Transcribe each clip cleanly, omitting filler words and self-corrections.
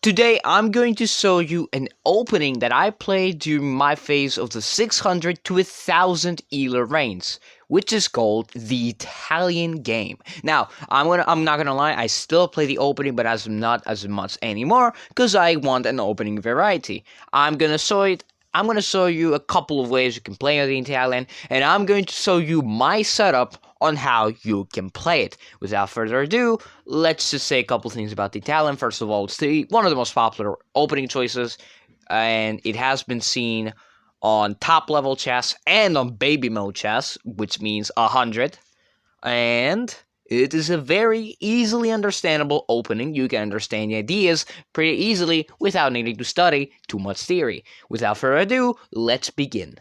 Today I'm going to show you an opening that I played during my phase of the 600 to 1000 Ealer reigns, which is called the Italian game. Now, I'm not gonna lie, I still play the opening, but not as much anymore, because I want an opening variety. I'm gonna show you a couple of ways you can play the Italian, and I'm going to show you my setup on how you can play it. Without further ado, let's just say a couple things about the Italian. First of all, it's one of the most popular opening choices, and it has been seen on top level chess and on baby mode chess, which means 100. And it is a very easily understandable opening. You can understand the ideas pretty easily without needing to study too much theory. Without further ado, let's begin.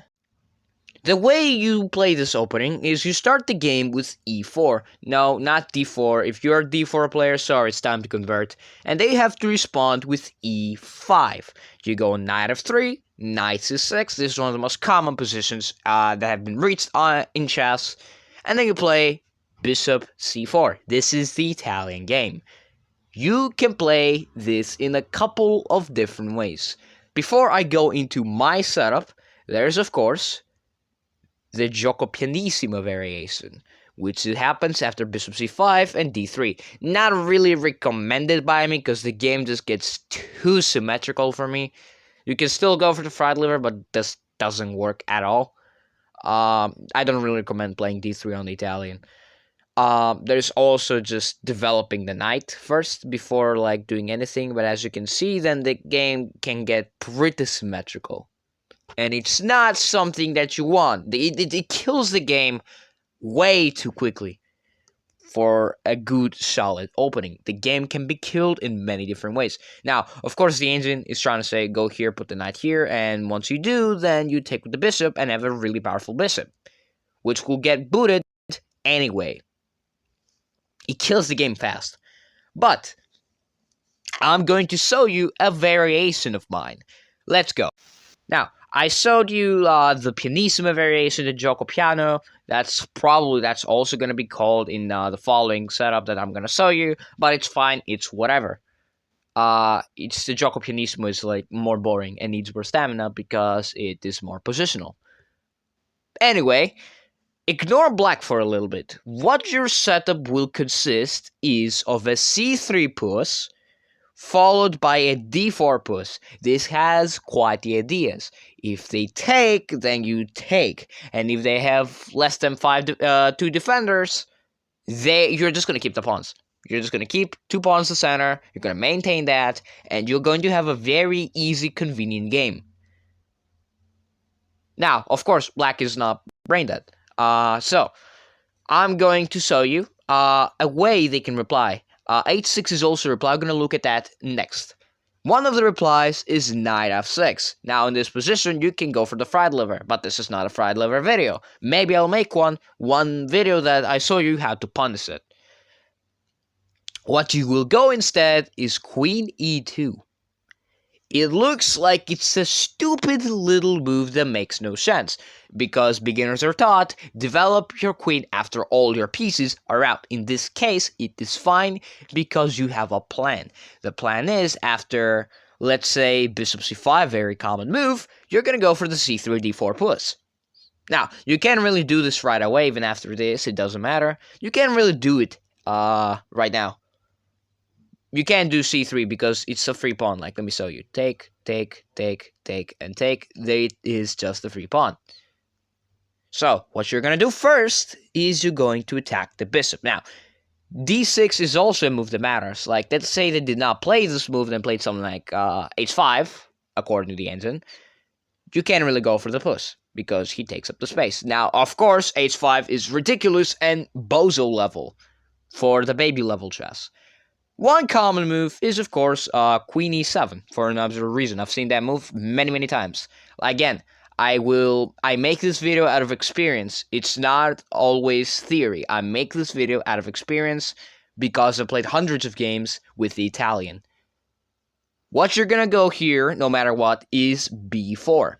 The way you play this opening is you start the game with e4. No, not d4. If you're a d4 player, sorry, it's time to convert. And they have to respond with e5. You go knight f3, knight c6. This is one of the most common positions that have been reached in chess. And then you play bishop c4. This is the Italian game. You can play this in a couple of different ways. Before I go into my setup, there's of course the Giucco Pianissimo variation, which happens after bishop c5 and d3. Not really recommended by me because the game just gets too symmetrical for me. You can still go for the fried liver, but this doesn't work at all. I don't really recommend playing d3 on the Italian. There's also just developing the knight first before like doing anything, but as you can see, then the game can get pretty symmetrical. And it's not something that you want. It kills the game way too quickly for a good, solid opening. The game can be killed in many different ways. Now, of course, the engine is trying to say, go here, put the knight here, and once you do, then you take with the bishop and have a really powerful bishop, which will get booted anyway. It kills the game fast. But I'm going to show you a variation of mine. Let's go. Now, I showed you the Pianissimo variation, the Giucco Piano. That's also going to be called in the following setup that I'm going to show you, but it's fine, it's whatever. It's the Giucco Pianissimo is like more boring and needs more stamina because it is more positional. Anyway, ignore black for a little bit. What your setup will consist is of a c3 push, followed by a d4 push. This has quite the ideas. If they take, then you take. And if they have less than 2 defenders, you're just going to keep the pawns. You're just going to keep 2 pawns to center, you're going to maintain that, and you're going to have a very easy, convenient game. Now, of course, black is not brain dead. So, I'm going to show you a way they can reply. H6 is also a reply. I'm going to look at that next. One of the replies is knight f6. Now in this position you can go for the fried liver, but this is not a fried liver video. Maybe I'll make one video that I show you how to punish it. What you will go instead is queen e2. It looks like it's a stupid little move that makes no sense, because beginners are taught, develop your queen after all your pieces are out. In this case, it is fine because you have a plan. The plan is after, let's say, bishop c5, very common move, you're going to go for the c3, d4 push. Now, you can't really do this right away, even after this, it doesn't matter. You can't really do it right now. You can't do c3 because it's a free pawn. Like, let me show you. Take, take, take, take, and take. It is just a free pawn. So, what you're going to do first is you're going to attack the bishop. Now, d6 is also a move that matters. Like, let's say they did not play this move and played something like h5, according to the engine. You can't really go for the push because he takes up the space. Now, of course, h5 is ridiculous and bozo level for the baby level chess. One common move is, of course, queen e7, for an obscure reason. I've seen that move many times. Again, I make this video out of experience. It's not always theory. I make this video out of experience because I've played hundreds of games with the Italian. What you're gonna go here, no matter what, is b4.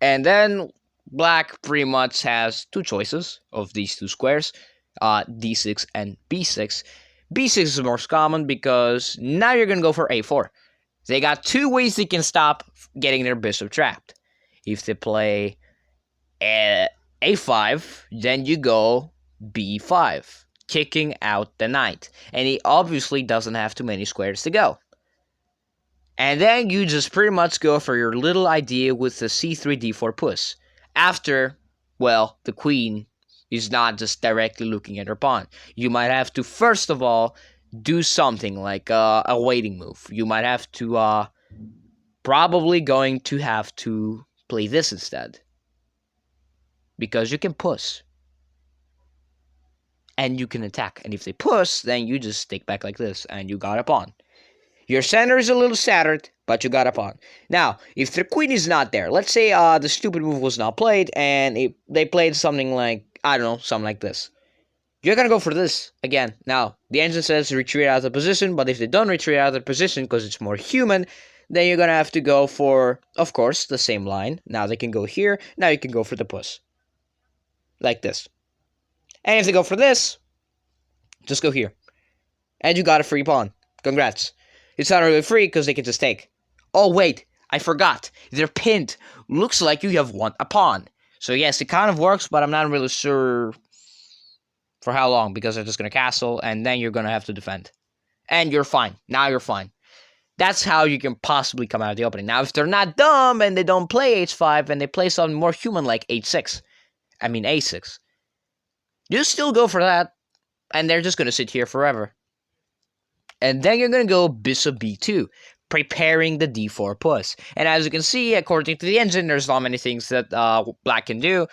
And then black pretty much has 2 choices of these 2 squares, d6 and b6. B6 is the most common because now you're going to go for A4. They got two ways they can stop getting their bishop trapped. If they play A5, then you go B5, kicking out the knight. And he obviously doesn't have too many squares to go. And then you just pretty much go for your little idea with the C3, D4 push. After, well, the queen is not just directly looking at her pawn. You might have to, first of all, do something like a waiting move. You might have to, probably going to have to play this instead. Because you can push. And you can attack. And if they push, then you just stick back like this, and you got a pawn. Your center is a little shattered, but you got a pawn. Now, if the queen is not there, let's say the stupid move was not played, and they played something like, I don't know, something like this. You're going to go for this again. Now, the engine says retreat out of the position, but if they don't retreat out of the position because it's more human, then you're going to have to go for, of course, the same line. Now they can go here. Now you can go for the push. Like this. And if they go for this, just go here. And you got a free pawn. Congrats. It's not really free because they can just take. Oh, wait. I forgot. They're pinned. Looks like you have won a pawn. So, yes, it kind of works, but I'm not really sure for how long, because they're just going to castle, and then you're going to have to defend. And you're fine. Now you're fine. That's how you can possibly come out of the opening. Now, if they're not dumb and they don't play H5 and they play something more human like A6, you still go for that, and they're just going to sit here forever. And then you're going to go bishop b2, preparing the d4 push. And as you can see, according to the engine, there's not many things that black can do.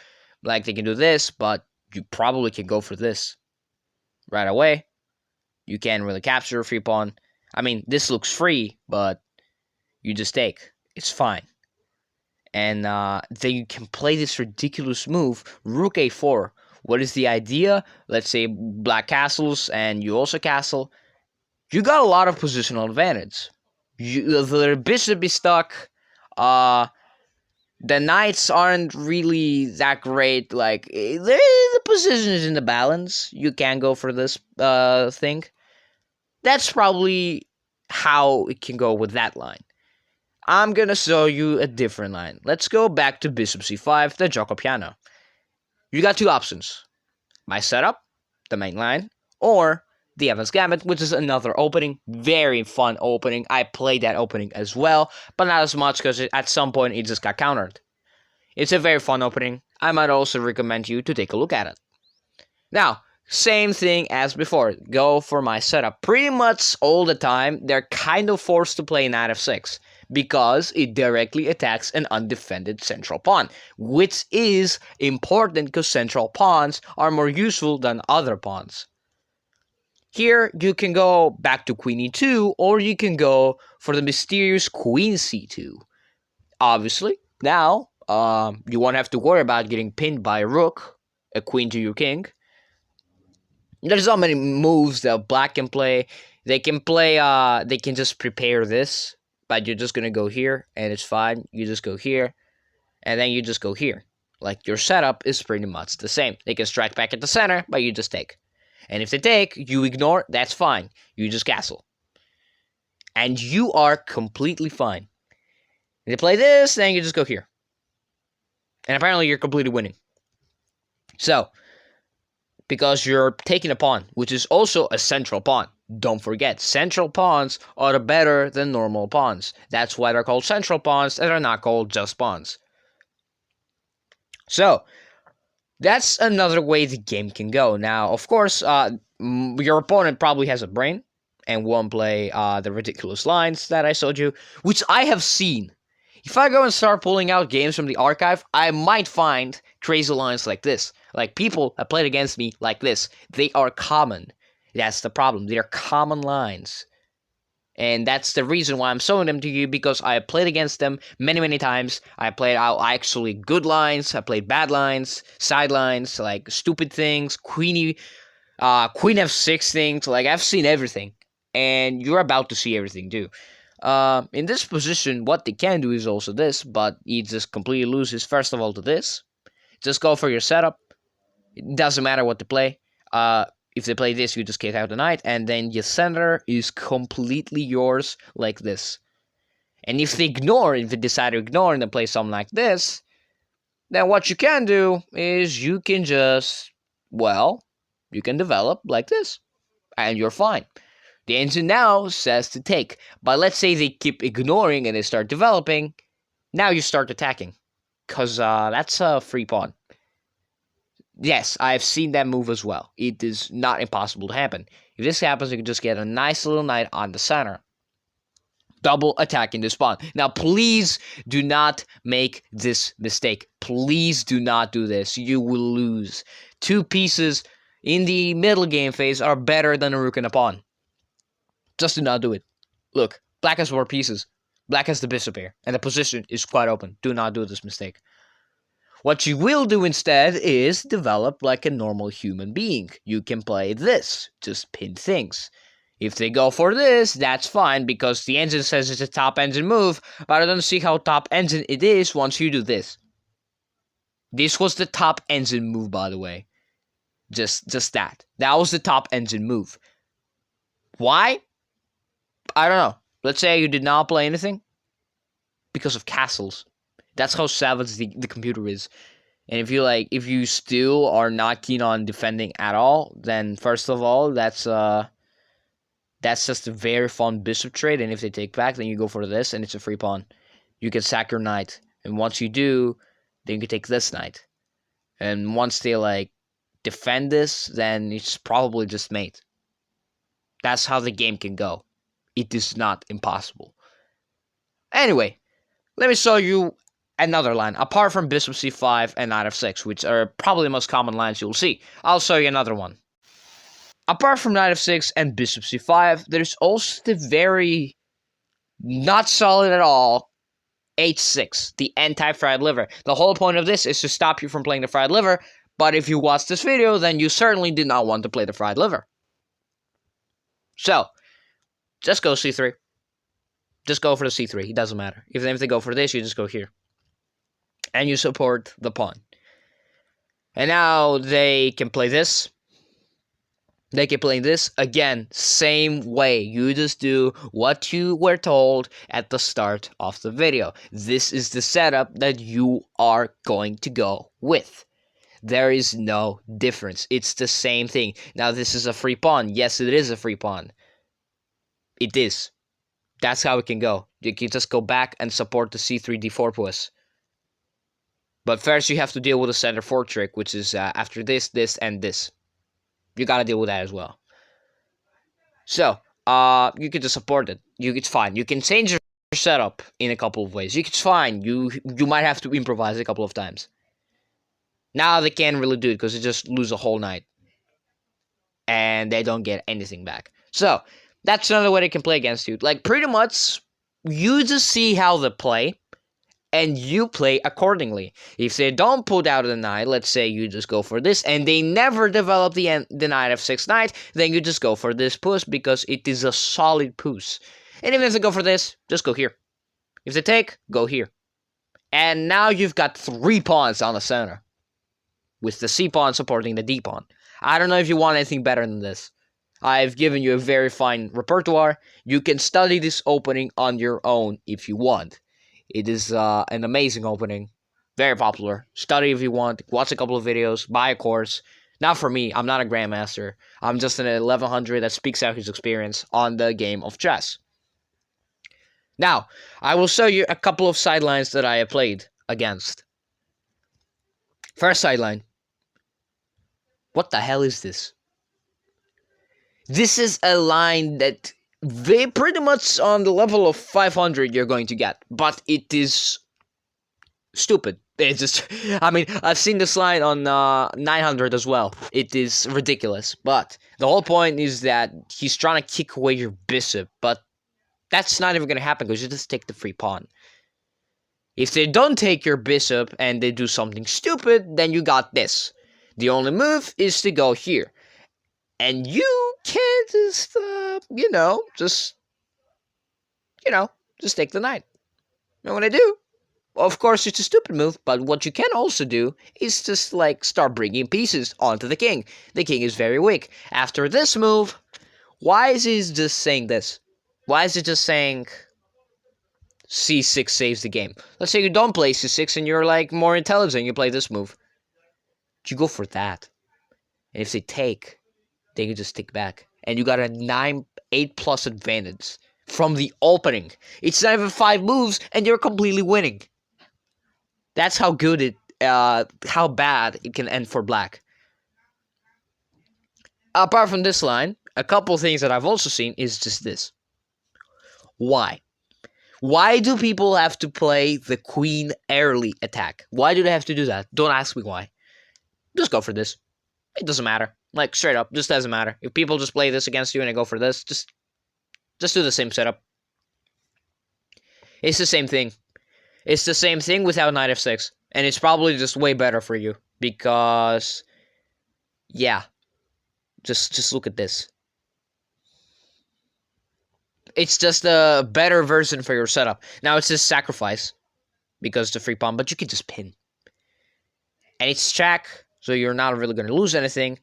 Like, they can do this, but you probably can go for this right away. You can't really capture a free pawn. I mean, this looks free, but you just take. It's fine. And then you can play this ridiculous move, rook a4. What is the idea? Let's say black castles and you also castle. You got a lot of positional advantage. The bishop is stuck. The knights aren't really that great. Like, the position is in the balance. You can go for this thing. That's probably how it can go with that line. I'm gonna show you a different line. Let's go back to bishop c5, the Giucco Piano. You got two options. My setup, the main line, or the Evans Gambit, which is another opening. Very fun opening. I played that opening as well, but not as much because at some point it just got countered. It's a very fun opening. I might also recommend you to take a look at it. Now, same thing as before. Go for my setup. Pretty much all the time, they're kind of forced to play knight f6 because it directly attacks an undefended central pawn, which is important because central pawns are more useful than other pawns. Here, you can go back to queen e2, or you can go for the mysterious queen c2. Obviously, now, you won't have to worry about getting pinned by a rook, a queen to your king. There's so many moves that black can play. They can play, they can just prepare this, but you're just going to go here, and it's fine. You just go here, and then you just go here. Like, your setup is pretty much the same. They can strike back at the center, but you just take. And if they take, you ignore, that's fine. You just castle. And you are completely fine. If they play this, then you just go here. And apparently you're completely winning. So, because you're taking a pawn, which is also a central pawn. Don't forget, central pawns are better than normal pawns. That's why they're called central pawns, and they're not called just pawns. So, that's another way the game can go. Now, of course, your opponent probably has a brain and won't play the ridiculous lines that I showed you, which I have seen. If I go and start pulling out games from the archive, I might find crazy lines like this. Like, people have played against me like this. They are common. That's the problem. They are common lines. And that's the reason why I'm showing them to you, because I played against them many, many times. I played out actually good lines. I played bad lines, side lines, like stupid things, queen f6 things. Like, I've seen everything. And you're about to see everything too. In this position, what they can do is also this, but he just completely loses first of all to this. Just go for your setup. It doesn't matter what to play. If they play this, you just kick out the knight, and then your center is completely yours like this. And if they decide to ignore and then play something like this, then what you can do is you can just, well, you can develop like this, and you're fine. The engine now says to take, but let's say they keep ignoring and they start developing, now you start attacking, because that's a free pawn. Yes, I've seen that move as well. It is not impossible to happen. If this happens, you can just get a nice little knight on the center. Double attacking the pawn. Now, please do not make this mistake. Please do not do this. You will lose. 2 pieces in the middle game phase are better than a rook and a pawn. Just do not do it. Look, black has 4 pieces. Black has the bishop here, and the position is quite open. Do not do this mistake. What you will do instead is develop like a normal human being. You can play this, just pin things. If they go for this, that's fine, because the engine says it's a top engine move, but I don't see how top engine it is once you do this. This was the top engine move, by the way. Just that. That was the top engine move. Why? I don't know. Let's say you did not play anything. Because of castles. That's how savage the computer is. And if you still are not keen on defending at all, then first of all, that's just a very fun bishop trade, and if they take back, then you go for this, and it's a free pawn. You can sack your knight, and once you do, then you can take this knight. And once they, defend this, then it's probably just mate. That's how the game can go. It is not impossible. Anyway, let me show you another line, apart from bishop c5 and knight f6, which are probably the most common lines you'll see. I'll show you another one. Apart from knight f6 and bishop c5, there's also the very not solid at all h6, the n-type fried liver. The whole point of this is to stop you from playing the fried liver, but if you watch this video, then you certainly did not want to play the fried liver. So, just go c3. Just go for the c3, it doesn't matter. If they go for this, you just go here. And you support the pawn. And now they can play this. They can play this again, same way. You just do what you were told at the start of the video. This is the setup that you are going to go with. There is no difference. It's the same thing. Now, this is a free pawn. Yes, it is a free pawn. It is. That's how it can go. You can just go back and support the c3 d4 push. But first, you have to deal with the center 4 trick, which is after this, this, and this. You gotta deal with that as well. So, you can just support it. It's fine. You can change your setup in a couple of ways. It's fine. You might have to improvise a couple of times. Now they can't really do it because they just lose a whole night. And they don't get anything back. So, that's another way they can play against you. Pretty much, you just see how they play. And you play accordingly. If they don't put out the knight, let's say you just go for this, and they never develop the knight f6 knight, then you just go for this push because it is a solid push. And even if they go for this, just go here. If they take, go here. And now you've got 3 pawns on the center, with the c pawn supporting the d pawn. I don't know if you want anything better than this. I've given you a very fine repertoire. You can study this opening on your own if you want. It is an amazing opening. Very popular. Study if you want. Watch a couple of videos. Buy a course. Not for me. I'm not a grandmaster. I'm just an 1100 that speaks out his experience on the game of chess. Now, I will show you a couple of sidelines that I have played against. First sideline. What the hell is this? This is a line that they pretty much on the level of 500 you're going to get, but it is stupid. It's just, I've seen this line on 900 as well. It is ridiculous, but the whole point is that he's trying to kick away your bishop, but that's not even going to happen because you just take the free pawn. If they don't take your bishop and they do something stupid, then you got this. The only move is to go here. And you can just, just take the knight. And when I do, Of course, it's a stupid move, but what you can also do is just like start bringing pieces onto the king. The king is very weak. After this move, why is he just saying this? Why is it just saying c6 saves the game? Let's say you don't play c6 and you're like more intelligent, you play this move. You go for that. And if they take, then you just take back. And you got a 8 plus advantage from the opening. It's not even 5 moves and you're completely winning. That's how good how bad it can end for black. Apart from this line, a couple things that I've also seen is just this. Why? Why do people have to play the queen early attack? Why do they have to do that? Don't ask me why. Just go for this. It doesn't matter. Like, straight up, just doesn't matter. If people just play this against you and they go for this, just do the same setup. It's the same thing. It's the same thing without knight f6. And it's probably just way better for you. Because, yeah. Just look at this. It's just a better version for your setup. Now it's just sacrifice. Because it's a free pawn, but you can just pin. And it's check, so you're not really going to lose anything.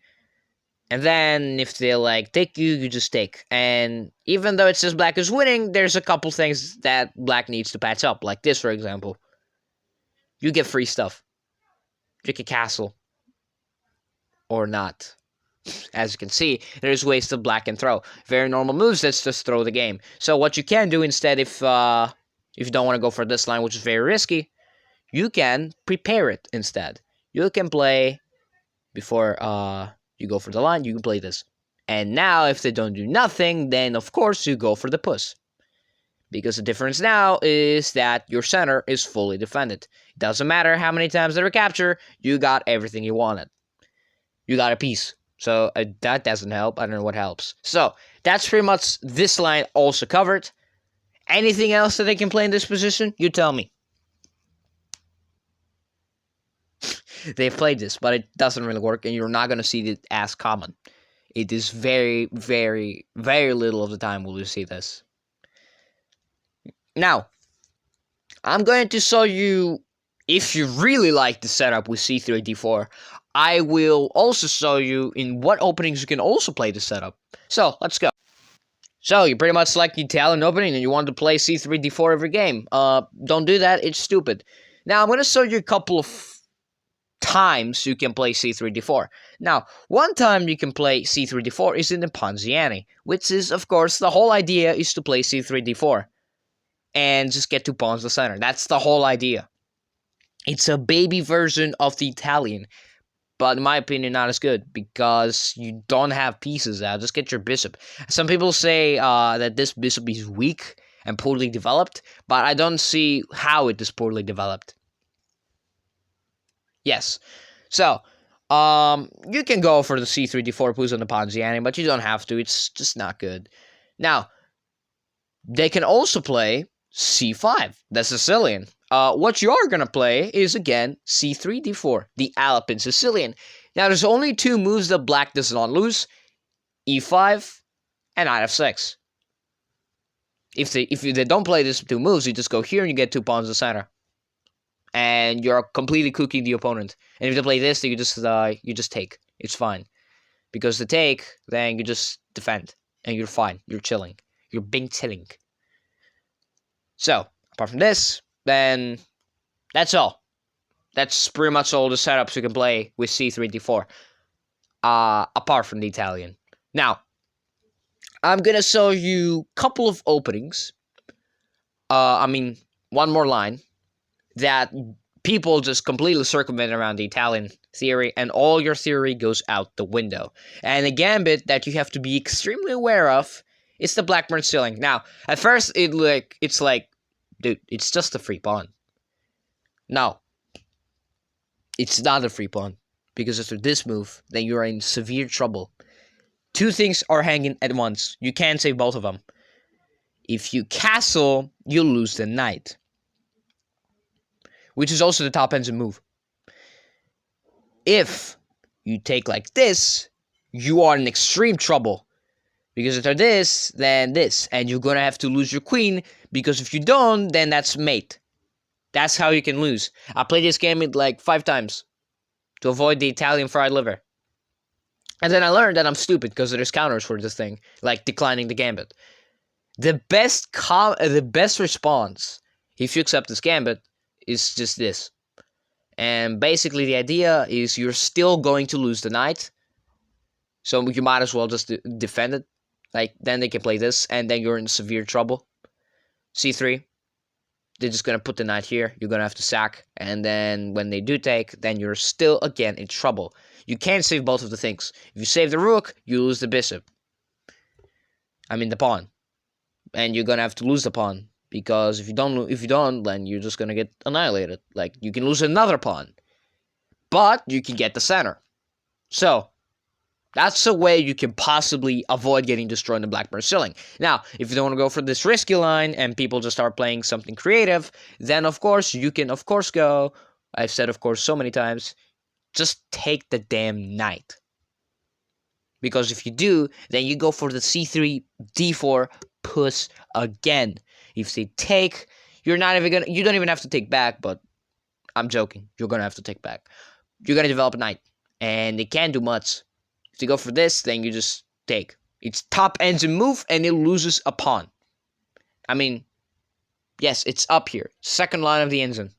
And then, if they, like, take you, you just take. And even though it says black is winning, there's a couple things that black needs to patch up. Like this, for example. You get free stuff. You can castle. Or not. As you can see, there's ways that black can throw. Very normal moves, let's just throw the game. So what you can do instead, if you don't want to go for this line, which is very risky, you can prepare it instead. You can play, before you go for the line, you can play this. And now, if they don't do nothing, then of course you go for the push. Because the difference now is that your center is fully defended. It doesn't matter how many times they recapture, you got everything you wanted. You got a piece. So that doesn't help. I don't know what helps. So that's pretty much this line also covered. Anything else that they can play in this position? You tell me. They've played this, but it doesn't really work, and you're not going to see it as common. It is very, very, very little of the time will you see this. Now, I'm going to show you, if you really like the setup with c3, d4, I will also show you in what openings you can also play the setup. So, let's go. So, you pretty much select the Italian opening and you want to play c3, d4 every game. Don't do that, it's stupid. Now, I'm going to show you a couple of times you can play c3, d4. Now, one time you can play c3, d4 is in the Ponziani, which is, of course, the whole idea is to play c3, d4. And just get 2 pawns to the center. That's the whole idea. It's a baby version of the Italian. But in my opinion, not as good. Because you don't have pieces out. Just get your bishop. Some people say that this bishop is weak and poorly developed. But I don't see how it is poorly developed. Yes. So, you can go for the c3, d4 push on the Ponziani. But you don't have to. It's just not good. Now, they can also play c5, the Sicilian. What you are going to play is, again, c3, d4, the Alpine Sicilian. Now, there's only 2 moves that black does not lose, e5 and knight f6. If they don't play these 2 moves, you just go here and you get 2 pawns in the center. And you're completely cooking the opponent. And if they play this, you just take. It's fine. Because the take, then you just defend. And you're fine. You're chilling. You're being chilling. So, apart from this, then that's all. That's pretty much all the setups you can play with c3, d4. Apart from the Italian. Now, I'm going to show you a couple of openings. One more line. That people just completely circumvent around the Italian theory. And all your theory goes out the window. And a gambit that you have to be extremely aware of is the blackburn ceiling. Now, at first, it's like, dude, it's just a free pawn. No. It's not a free pawn. Because after this move, then you're in severe trouble. 2 things are hanging at once. You can't save both of them. If you castle, you lose the knight. Which is also the top engine move. If you take like this, you are in extreme trouble. Because after this, then this. And you're going to have to lose your queen. Because if you don't, then that's mate. That's how you can lose. I played this game like 5 times to avoid the Italian fried liver. And then I learned that I'm stupid because there's counters for this thing, like declining the gambit. The best response, if you accept this gambit, is just this. And basically the idea is you're still going to lose the knight, so you might as well just defend it. Like, then they can play this, and then you're in severe trouble. C3, they're just gonna put the knight here, you're gonna have to sack, and then when they do take, then you're still again in trouble. You can't save both of the things. If you save the rook, you lose the bishop. I mean the pawn. And you're gonna have to lose the pawn. Because if you don't, then you're just gonna get annihilated. Like, you can lose another pawn. But you can get the center. So, that's a way you can possibly avoid getting destroyed in the blackburn ceiling. Now, if you don't want to go for this risky line and people just start playing something creative, then of course you can go, I've said of course so many times, just take the damn knight. Because if you do, then you go for the c3, d4, push again. If they take, you don't even have to take back, but I'm joking. You're gonna have to take back. You're gonna develop a knight, and they can't do much. If you go for this, then you just take. It's top ends and move, and it loses a pawn. I mean, yes, it's up here. Second line of the engine.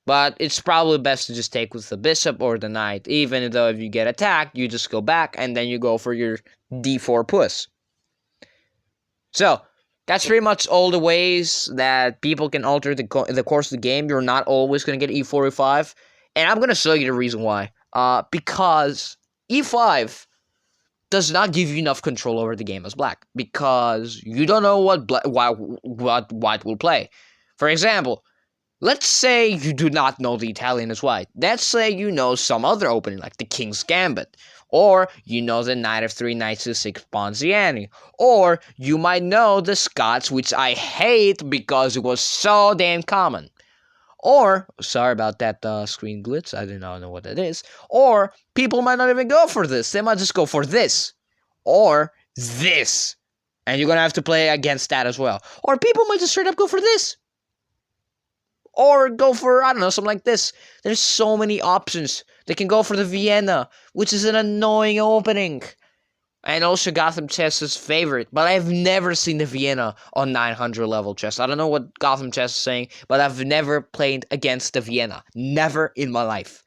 But it's probably best to just take with the bishop or the knight. Even though if you get attacked, you just go back, and then you go for your d4 push. So, that's pretty much all the ways that people can alter the course of the game. You're not always going to get e4, e5. And I'm going to show you the reason why. Because e5 does not give you enough control over the game as black. Because you don't know what white will play. For example, let's say you do not know the Italian as white. Let's say you know some other opening, like the King's Gambit. Or you know the Knight f3, Knight c6, Ponziani. Or you might know the Scots, which I hate because it was so damn common. Or, sorry about that screen glitch, I do not know what that is. Or, people might not even go for this. They might just go for this. Or, this. And you're going to have to play against that as well. Or people might just straight up go for this. Or go for, I don't know, something like this. There's so many options. They can go for the Vienna, which is an annoying opening. And also Gotham Chess is favorite. But I've never seen the Vienna on 900 level chess. I don't know what Gotham Chess is saying, but I've never played against the Vienna. Never in my life.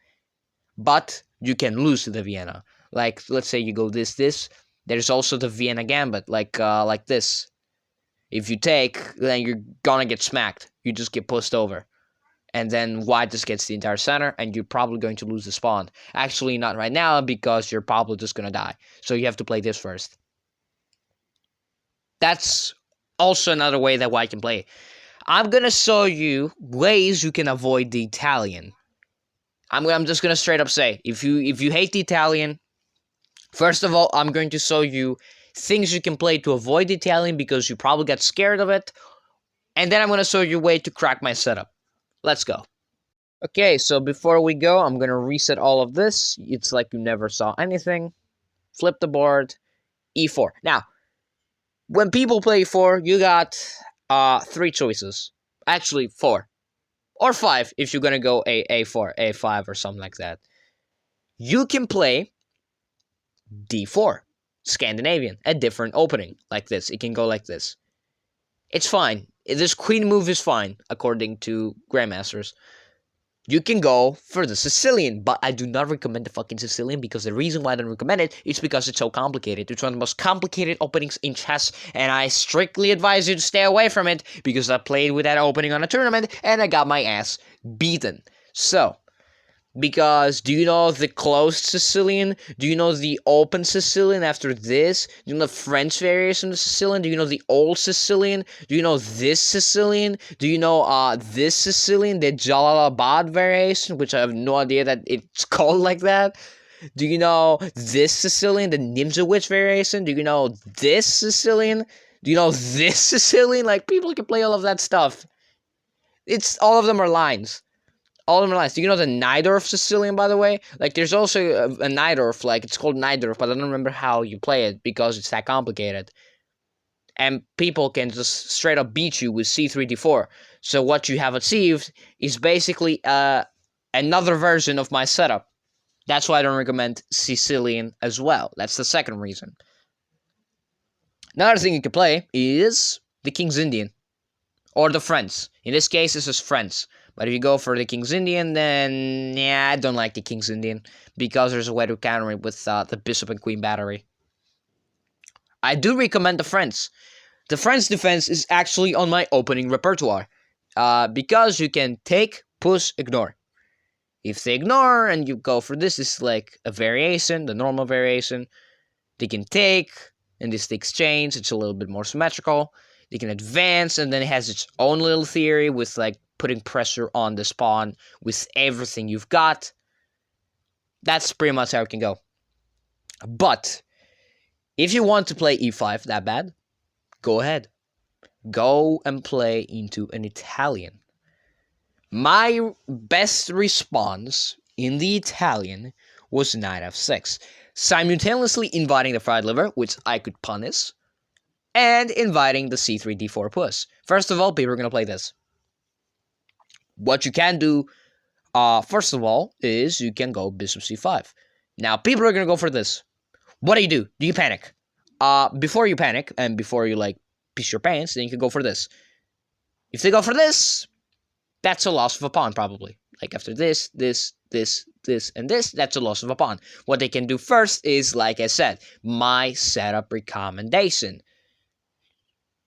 But you can lose to the Vienna. Like, let's say you go this. There's also the Vienna Gambit, like this. If you take, then you're gonna get smacked. You just get pushed over. And then white just gets the entire center, and you're probably going to lose the pawn. Actually, not right now, because you're probably just going to die. So you have to play this first. That's also another way that white can play. I'm going to show you ways you can avoid the Italian. I'm just going to straight up say, if you hate the Italian, first of all, I'm going to show you things you can play to avoid the Italian because you probably got scared of it. And then I'm going to show you a way to crack my setup. Let's go. Okay, so before we go, I'm going to reset all of this. It's like you never saw anything. Flip the board. E4. Now, when people play e4, you got 3 choices. Actually, 4. Or 5 if you're going to go A4, A5 or something like that. You can play D4. Scandinavian. A different opening. Like this. It can go like this. It's fine. This queen move is fine, according to grandmasters. You can go for the Sicilian, but I do not recommend the fucking Sicilian because the reason why I don't recommend it is because it's so complicated. It's one of the most complicated openings in chess, and I strictly advise you to stay away from it because I played with that opening on a tournament and I got my ass beaten. So, because do you know the closed Sicilian? Do you know the open Sicilian after this? Do you know the French variation of the Sicilian? Do you know the old Sicilian? Do you know this Sicilian? Do you know this Sicilian, the Jalalabad variation, which I have no idea that it's called like that? Do you know this Sicilian, the Nimzowitsch variation? Do you know this Sicilian? Do you know this Sicilian? Like, people can play all of that stuff. All of them are lines. All of them are lines. Do you know the Najdorf Sicilian, by the way? Like, there's also a Najdorf, like, it's called Najdorf, but I don't remember how you play it because it's that complicated. and people can just straight up beat you with c3 d4. So what you have achieved is basically another version of my setup. That's why I don't recommend Sicilian as well. That's the second reason. Another thing you can play is the King's Indian. Or the Friends. In this case, this is Friends. But if you go for the King's Indian, then yeah, I don't like the King's Indian. Because there's a way to counter it with the Bishop and Queen battery. I do recommend the Friends. The Friends defense is actually on my opening repertoire. Because you can take, push, ignore. If they ignore and you go for this is like a variation, the normal variation. They can take, and this exchange, it's a little bit more symmetrical. They can advance, and then it has its own little theory with like putting pressure on the pawn with everything you've got. That's pretty much how it can go. But if you want to play e5 that bad, go ahead. Go and play into an Italian. My best response in the Italian was knight f6, simultaneously inviting the fried liver, which I could punish, and inviting the c3 d4 push. First of all, people are going to play this. What you can do, first of all, is you can go bishop c5. Now, people are going to go for this. What do? Do you panic? Before you panic, and before you, like, piss your pants, then you can go for this. If they go for this, that's a loss of a pawn, probably. Like, after this, and this, that's a loss of a pawn. What they can do first is, like I said, my setup recommendation.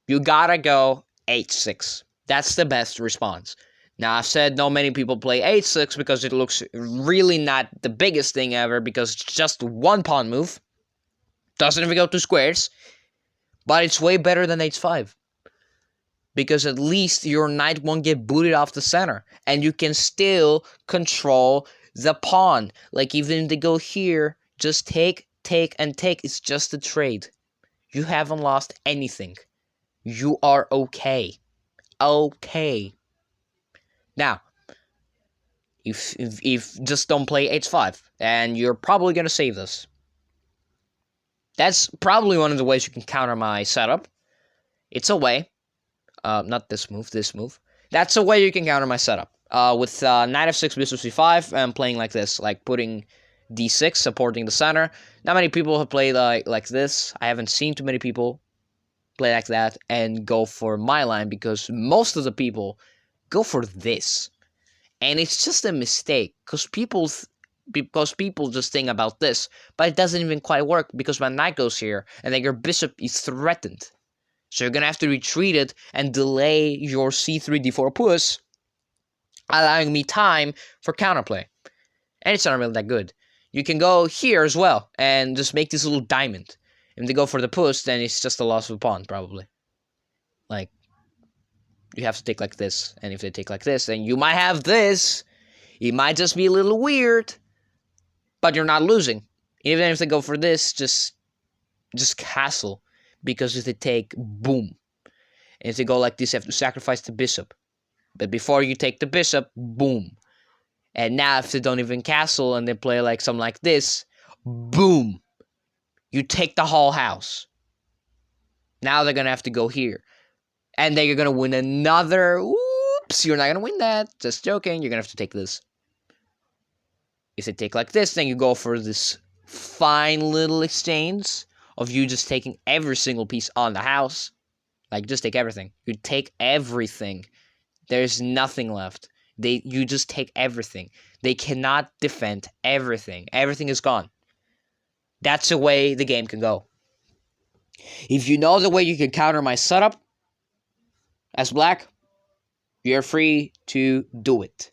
You gotta go h6. That's the best response. Now, I've said not many people play h6 because it looks really not the biggest thing ever because it's just one pawn move. Doesn't even go to squares. But it's way better than h5. Because at least your knight won't get booted off the center. And you can still control the pawn. Like, even if they go here, just take, and take. It's just a trade. You haven't lost anything. You are okay. Okay. Now, if just don't play h5, and you're probably going to save this. That's probably one of the ways you can counter my setup. It's a way. Not this move, this move. That's a way you can counter my setup. With knight f6, bishop c5, I'm playing like this, like putting d6, supporting the center. Not many people have played like this. I haven't seen too many people play like that and go for my line because most of the people go for this. And it's just a mistake because people just think about this, but it doesn't even quite work because my knight goes here and then your bishop is threatened. So you're going to have to retreat it and delay your c3 d4 push, allowing me time for counterplay. And it's not really that good. You can go here as well and just make this little diamond. If they go for the push, then it's just a loss of a pawn, probably. Like, you have to take like this. And if they take like this, then you might have this. It might just be a little weird. But you're not losing. Even if they go for this, just castle. Because if they take, boom. And if they go like this, you have to sacrifice the bishop. But before you take the bishop, boom. And now if they don't even castle and they play like something like this, boom. You take the whole house. Now they're going to have to go here. And then you're going to win another. Oops, you're not going to win that. Just joking. You're going to have to take this. If they take like this, then you go for this fine little exchange of you just taking every single piece on the house. Like, just take everything. You take everything. There's nothing left. You just take everything. They cannot defend everything. Everything is gone. That's the way the game can go. If you know the way you can counter my setup as black, you're free to do it.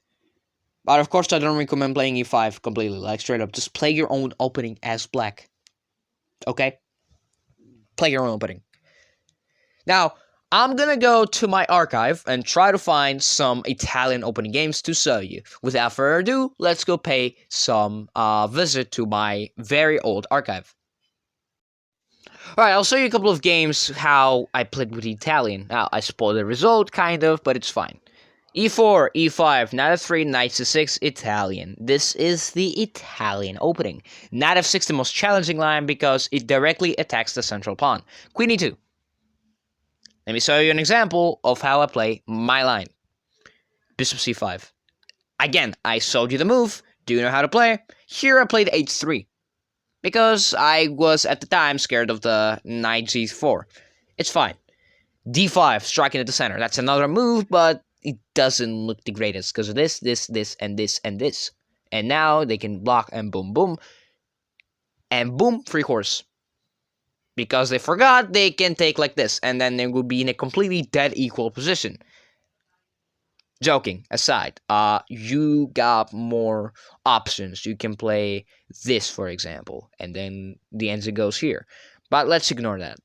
But of course, I don't recommend playing e5 completely, like straight up. Just play your own opening as black. Okay? Play your own opening. Now, I'm gonna go to my archive and try to find some Italian opening games to show you. Without further ado, let's go pay some visit to my very old archive. Alright, I'll show you a couple of games how I played with Italian. Now, I spoiled the result, kind of, but it's fine. E4, E5, Knight f3, Knight c6, Italian. This is the Italian opening. Knight f6 the most challenging line because it directly attacks the central pawn. Queen e2. Let me show you an example of how I play my line. Bishop c5. Again, I showed you the move. Do you know how to play? Here I played h3. Because I was, at the time, scared of the knight g4. It's fine. d5, striking at the center. That's another move, but it doesn't look the greatest. Because of this, and this, and this. And now they can block and boom, boom. And boom, free horse. Because they forgot, they can take like this. And then they will be in a completely dead equal position. Joking aside, you got more options. You can play this, for example, and then the answer goes here. But let's ignore that.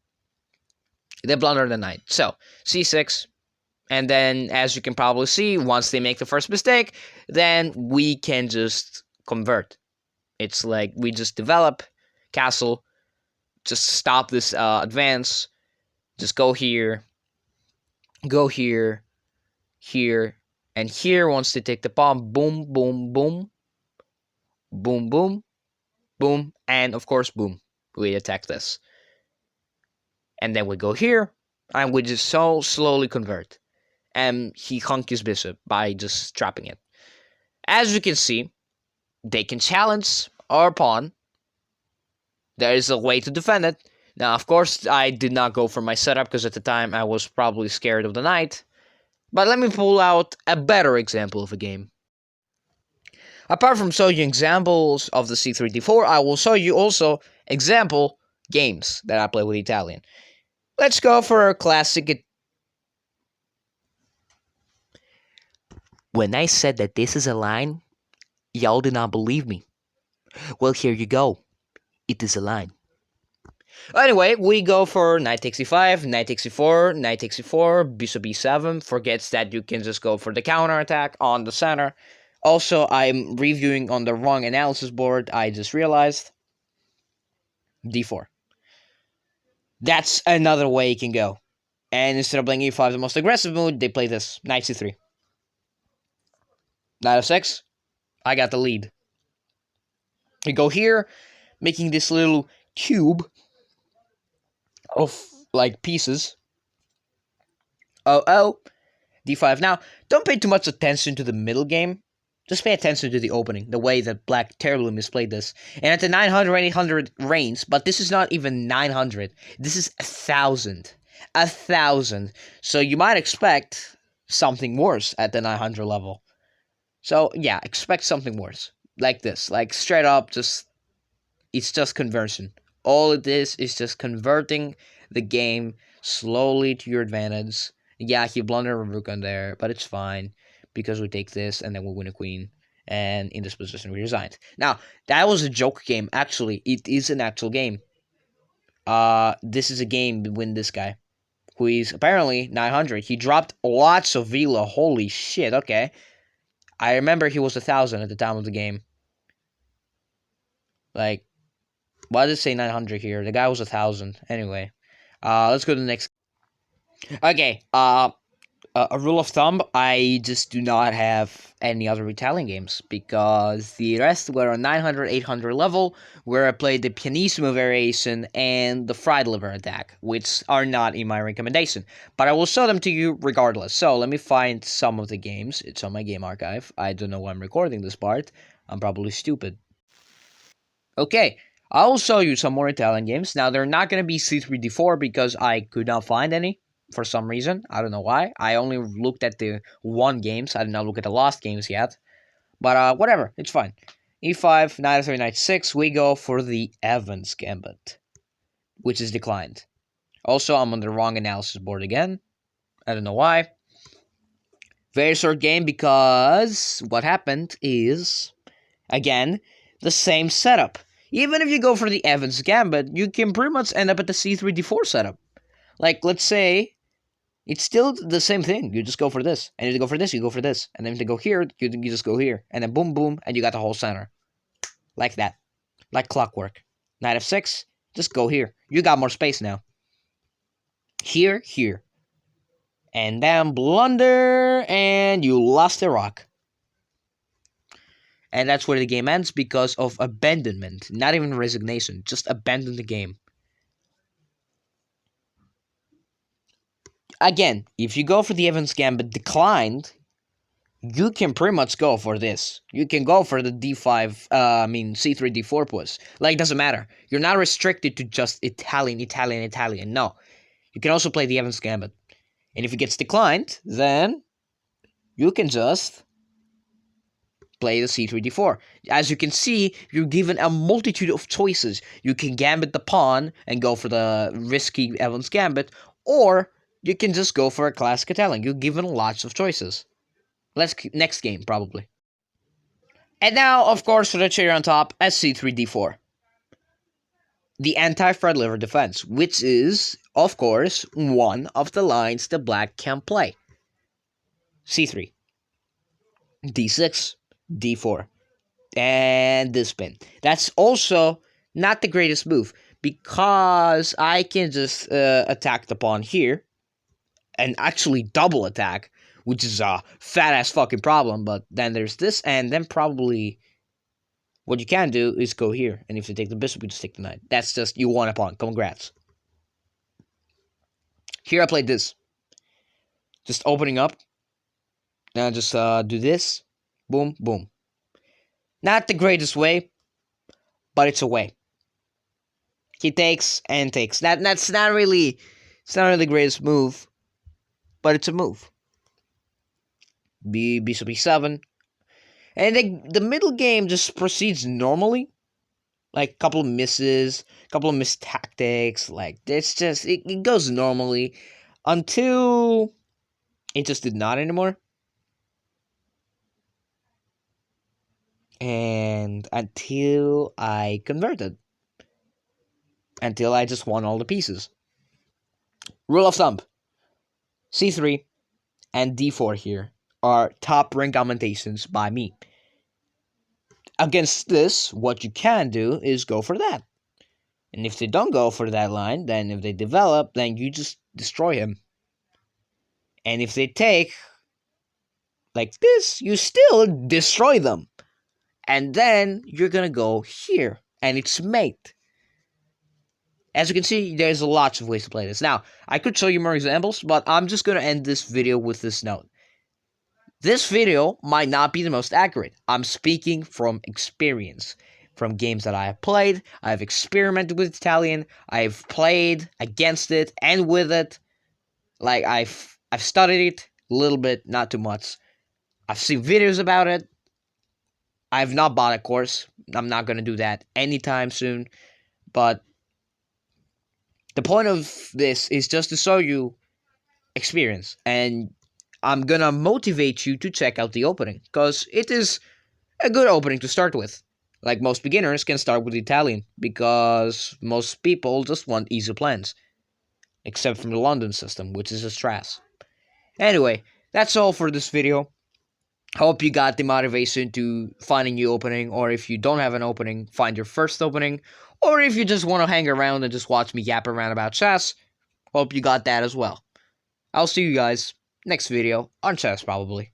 They blunder the knight. So, c6, and then, as you can probably see, once they make the first mistake, then we can just convert. It's like we just develop castle, just stop this advance, just go here, here, and here, once they take the pawn, boom, boom, boom, boom, boom, boom, and of course, boom. We attack this. And then we go here, and we just so slowly convert. And he hung his bishop by just trapping it. As you can see, they can challenge our pawn. There is a way to defend it. Now, of course, I did not go for my setup, because at the time I was probably scared of the knight. But let me pull out a better example of a game. Apart from showing you examples of the c3, d4, I will show you also example games that I play with Italian. Let's go for a classic. When I said that this is a line, y'all did not believe me. Well, here you go. It is a line. Anyway, we go for knight takes e5, knight takes e4, knight takes e4, bishop e7. Forgets that you can just go for the counter attack on the center. Also, I'm reviewing on the wrong analysis board, I just realized. d4. That's another way it can go. And instead of playing e5, the most aggressive move, they play this, knight c3. Knight f6, I got the lead. We go here, making this little cube of, like, pieces. Oh, d5. Now, don't pay too much attention to the middle game. Just pay attention to the opening, the way that Black terribly misplayed this. And at the 900, 800 range, but this is not even 900. This is 1,000. 1,000. So you might expect something worse at the 900 level. So, yeah, expect something worse. Like this. Like, straight up, it's just conversion. All it is just converting the game slowly to your advantage. Yeah, he blundered a rook on there, but it's fine, because we take this, and then we win a queen, and in this position we resigned. Now, that was a joke game. Actually, it is an actual game. This is a game between this guy, who is apparently 900. He dropped lots of villa. Holy shit, okay. I remember he was 1,000 at the time of the game. Like, why did it say 900 here? The guy was 1,000. Anyway, let's go to the next. Okay, a rule of thumb, I just do not have any other Italian games, because the rest were on 900, 800 level, where I played the Pianissimo variation and the fried liver attack, which are not in my recommendation, but I will show them to you regardless. So let me find some of the games. It's on my game archive. I don't know why I'm recording this part. I'm probably stupid. Okay, I will show you some more Italian games. Now, they're not going to be c3, d4, because I could not find any. For some reason, I don't know why. I only looked at the won games. I did not look at the lost games yet. But whatever, it's fine. e5, knight f3, knight 6. We go for the Evans gambit, which is declined. Also, I'm on the wrong analysis board again. I don't know why. Very short game, because what happened is, again, the same setup. Even if you go for the Evans gambit, you can pretty much end up at the c3, d4 setup. Like, let's say, it's still the same thing. You just go for this. And if you go for this, you go for this. And then if you go here, you just go here. And then boom, boom, and you got the whole center. Like that. Like clockwork. Knight f6, just go here. You got more space now. Here, here. And then blunder, and you lost the rock. And that's where the game ends, because of abandonment. Not even resignation, just abandon the game. again, if you go for the Evans Gambit declined, you can pretty much go for this. You can go for the D5, C3, D4 push. Like, it doesn't matter. You're not restricted to just Italian, Italian, Italian. No. You can also play the Evans Gambit. And if it gets declined, then you can just play the C3, D4. As you can see, you're given a multitude of choices. You can gambit the pawn and go for the risky Evans Gambit, or you can just go for a classic Italian. You're given lots of choices. Next game, probably. And now, of course, for the cherry on top, SC3, D4. The anti-Fred liver defense, which is, of course, one of the lines the black can play. C3, D6, D4, and this spin. That's also not the greatest move, because I can just attack the pawn here, and actually double attack, which is a fat-ass fucking problem, but then there's this, and then probably what you can do is go here, and if you take the bishop, you just take the knight. That's just, you won a pawn. Congrats. Here I played this. Just opening up. Now just do this. Boom, boom. Not the greatest way, but it's a way. He takes and takes. That's not really, it's not really the greatest move, but it's a move. Bishop e7. And the middle game just proceeds normally. Like, a couple of misses, a couple of missed tactics. Like, it's just, it goes normally until it just did not anymore. And until I converted. Until I just won all the pieces. Rule of thumb. C3 and D4 here are top rank augmentations by me. Against this, what you can do is go for that. And if they don't go for that line, then if they develop, then you just destroy him. And if they take like this, you still destroy them. And then you're gonna go here, and it's mate. As you can see, there's lots of ways to play this. Now, I could show you more examples, but I'm just gonna end this video with this note. This video might not be the most accurate. I'm speaking from experience. From games that I have played, I've experimented with Italian, I've played against it and with it. Like, I've studied it a little bit, not too much. I've seen videos about it. I've not bought a course. I'm not going to do that anytime soon. But the point of this is just to show you experience. And I'm going to motivate you to check out the opening, because it is a good opening to start with. Like, most beginners can start with Italian, because most people just want easy plans. Except from the London system, which is a stress. Anyway, that's all for this video. Hope you got the motivation to find a new opening, or if you don't have an opening, find your first opening. Or if you just want to hang around and just watch me yap around about chess, hope you got that as well. I'll see you guys next video on chess, probably.